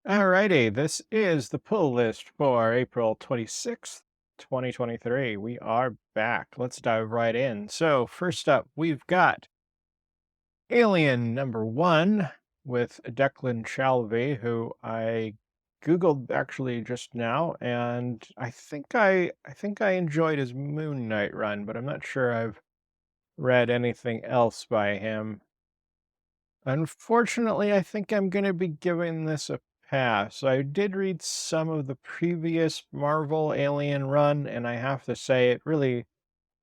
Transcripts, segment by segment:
Alrighty, this is the pull list for April 26th, 2023. We are back. Let's dive right in. So, first up, we've got Alien number one with Declan Shalvey, who I Googled actually just now, and I think I enjoyed his Moon Knight run, but I'm not sure I've read anything else by him. Unfortunately, I think I'm going to be giving this a pass. I did read some of the previous Marvel Alien run, and I have to say it really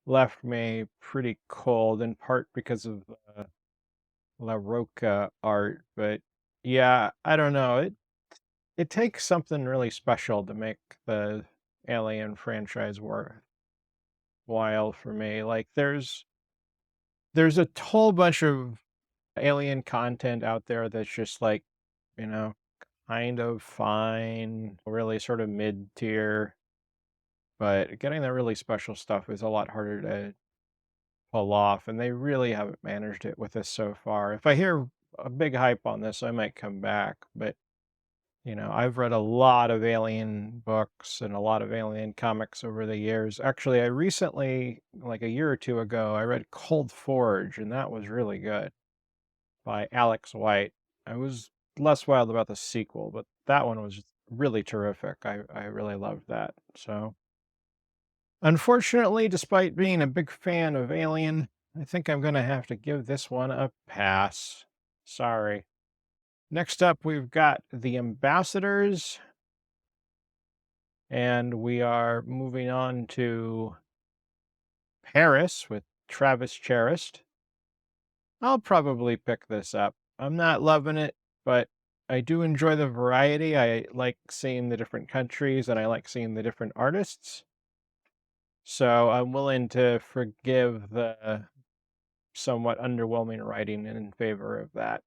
left me pretty cold, in part because of the La Roca art. But yeah, I don't know. It takes something really special to make the Alien franchise worthwhile for me. Like there's a whole bunch of Alien content out there that's just like, you know, kind of fine, really sort of mid-tier, but getting the really special stuff is a lot harder to pull off, and they really haven't managed it with this so far. If I hear a big hype on this, I might come back, but I've read a lot of Alien books and a lot of Alien comics over the years. Actually, I recently, like a year or two ago, I read Cold Forge, and that was really good by Alex White. I was less wild about the sequel, but that one was really terrific. I really loved that. So, unfortunately, despite being a big fan of Alien, I think I'm going to have to give this one a pass. Sorry. Next up, we've got The Ambassadors, and we are moving on to Paris with Travis Charest. I'll probably pick this up. I'm not loving it, but I do enjoy the variety. I like seeing the different countries and I like seeing the different artists. So I'm willing to forgive the somewhat underwhelming writing in favor of that.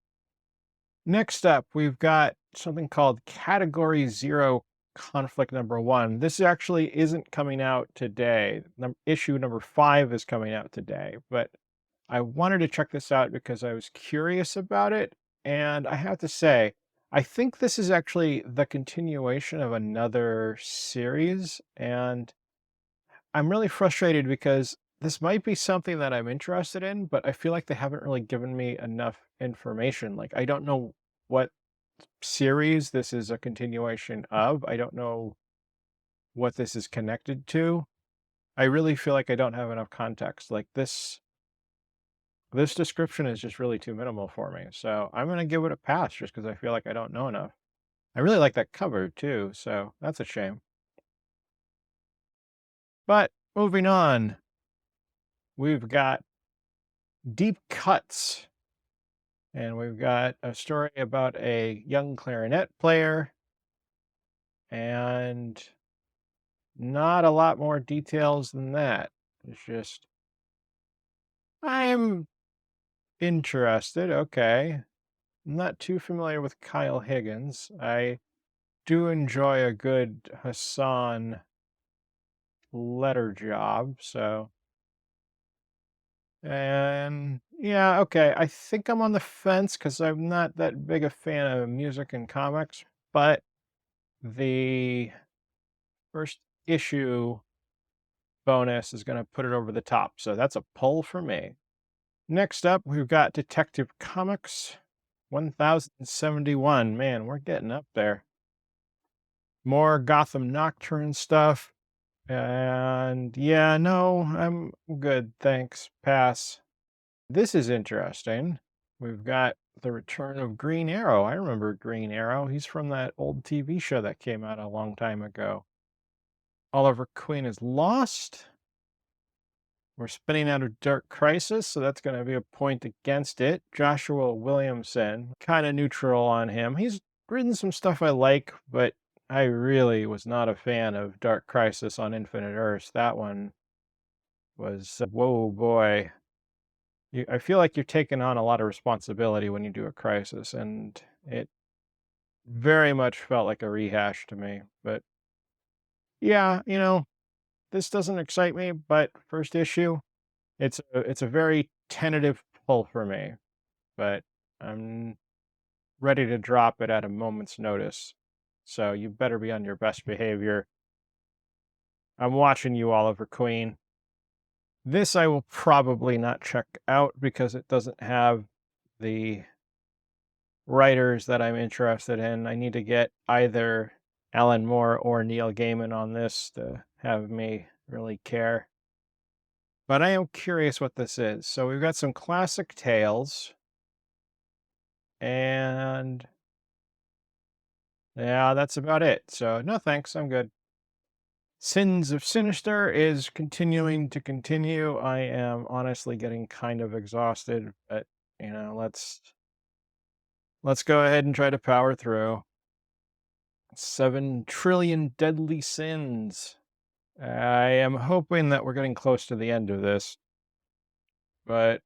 Next up, we've got something called Category Zero Conflict Number One. This actually isn't coming out today. Issue number 5 is coming out today, but I wanted to check this out because I was curious about it, and I have to say, I think this is actually the continuation of another series, and I'm really frustrated because this might be something that I'm interested in, but I feel like they haven't really given me enough information. Like, I don't know what series this is a continuation of. I don't know what this is connected to. I really feel like I don't have enough context. Like this description is just really too minimal for me. So I'm going to give it a pass just because I feel like I don't know enough. I really like that cover too, so that's a shame. But moving on, we've got Deep Cuts, and we've got a story about a young clarinet player, and not a lot more details than that. It's just, I'm interested. Okay. I'm not too familiar with Kyle Higgins. I do enjoy a good Hassan letter job, so and yeah, okay. I think I'm on the fence because I'm not that big a fan of music and comics, but the first issue bonus is going to put it over the top, so that's a pull for me. Next up, we've got Detective Comics 1071. Man, we're getting up there. More Gotham Nocturne stuff. And yeah, no, I'm good. Thanks. Pass. This is interesting. We've got the return of Green Arrow. I remember Green Arrow. He's from that old TV show that came out a long time ago. Oliver Queen is lost. We're spinning out of Dark Crisis, so that's going to be a point against it. Joshua Williamson, kind of neutral on him. He's written some stuff I like, but I really was not a fan of Dark Crisis on Infinite Earths. That one was, whoa, boy. I feel like you're taking on a lot of responsibility when you do a crisis, and it very much felt like a rehash to me. But yeah, this doesn't excite me, but first issue, it's a very tentative pull for me, but I'm ready to drop it at a moment's notice. so you better be on your best behavior. I'm watching you, Oliver Queen. This I will probably not check out because it doesn't have the writers that I'm interested in. I need to get either Alan Moore or Neil Gaiman on this to have me really care. But I am curious what this is. So we've got some classic tales, and yeah, that's about it. So no thanks, I'm good. Sins of Sinister is continuing to continue. I am honestly getting kind of exhausted, but let's go ahead and try to power through. 7 trillion deadly sins. I am hoping that we're getting close to the end of this, but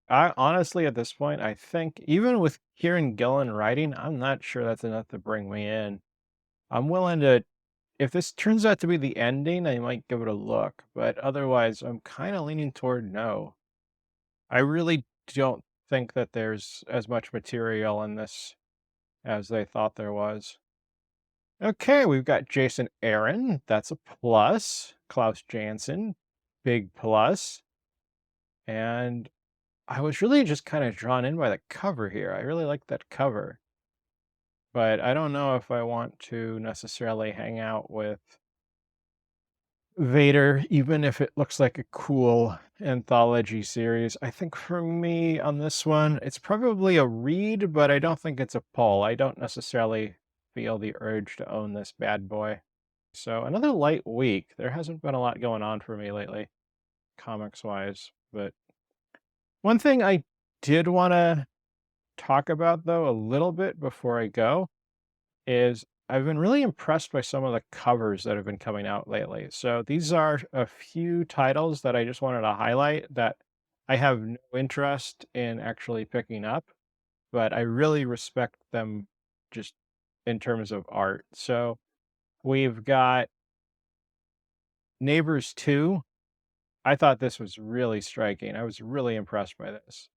I honestly, at this point, I think even with Kieran Gillen writing, I'm not sure that's enough to bring me in. I'm willing to, if this turns out to be the ending, I might give it a look, but otherwise, I'm kind of leaning toward no. I really don't think that there's as much material in this as they thought there was. Okay, we've got Jason Aaron. That's a plus. Klaus Janson, big plus. And I was really just kind of drawn in by the cover here. I really like that cover. But I don't know if I want to necessarily hang out with Vader, even if it looks like a cool anthology series. I think for me on this one, it's probably a read, but I don't think it's a pull. I don't necessarily feel the urge to own this bad boy. So another light week. There hasn't been a lot going on for me lately, comics wise. But one thing I did want to talk about, though, a little bit before I go is I've been really impressed by some of the covers that have been coming out lately. So these are a few titles that I just wanted to highlight that I have no interest in actually picking up, but I really respect them just in terms of art. So we've got Neighbors 2. I thought this was really striking. I was really impressed by this.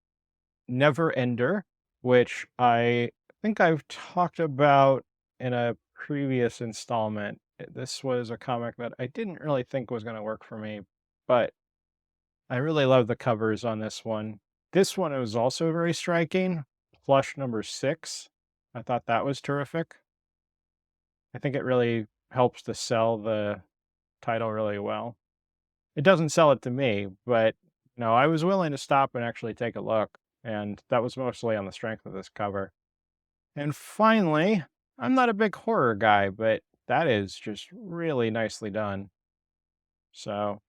Never Ender, which I think I've talked about in a previous installment. This was a comic that I didn't really think was going to work for me, but I really love the covers on this one. This one was also very striking. Plush number 6. I thought that was terrific. I think it really helps to sell the title really well. It doesn't sell it to me, but no, I was willing to stop and actually take a look, and that was mostly on the strength of this cover. And finally, I'm not a big horror guy, but that is just really nicely done. So,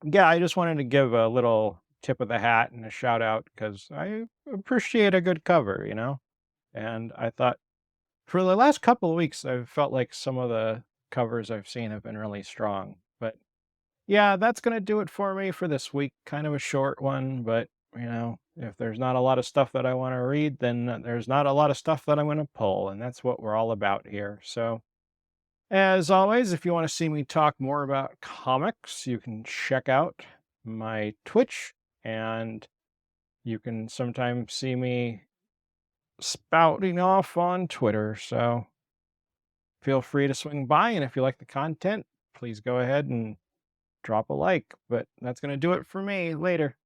yeah, I just wanted to give a little tip of the hat and a shout out because I appreciate a good cover. And I thought for the last couple of weeks, I've felt like some of the covers I've seen have been really strong. But yeah, that's going to do it for me for this week. Kind of a short one, but if there's not a lot of stuff that I want to read, then there's not a lot of stuff that I'm going to pull, and that's what we're all about here. So, as always, if you want to see me talk more about comics, you can check out my Twitch, and you can sometimes see me spouting off on Twitter. So, feel free to swing by, and if you like the content, please go ahead and drop a like. But that's going to do it for me. Later.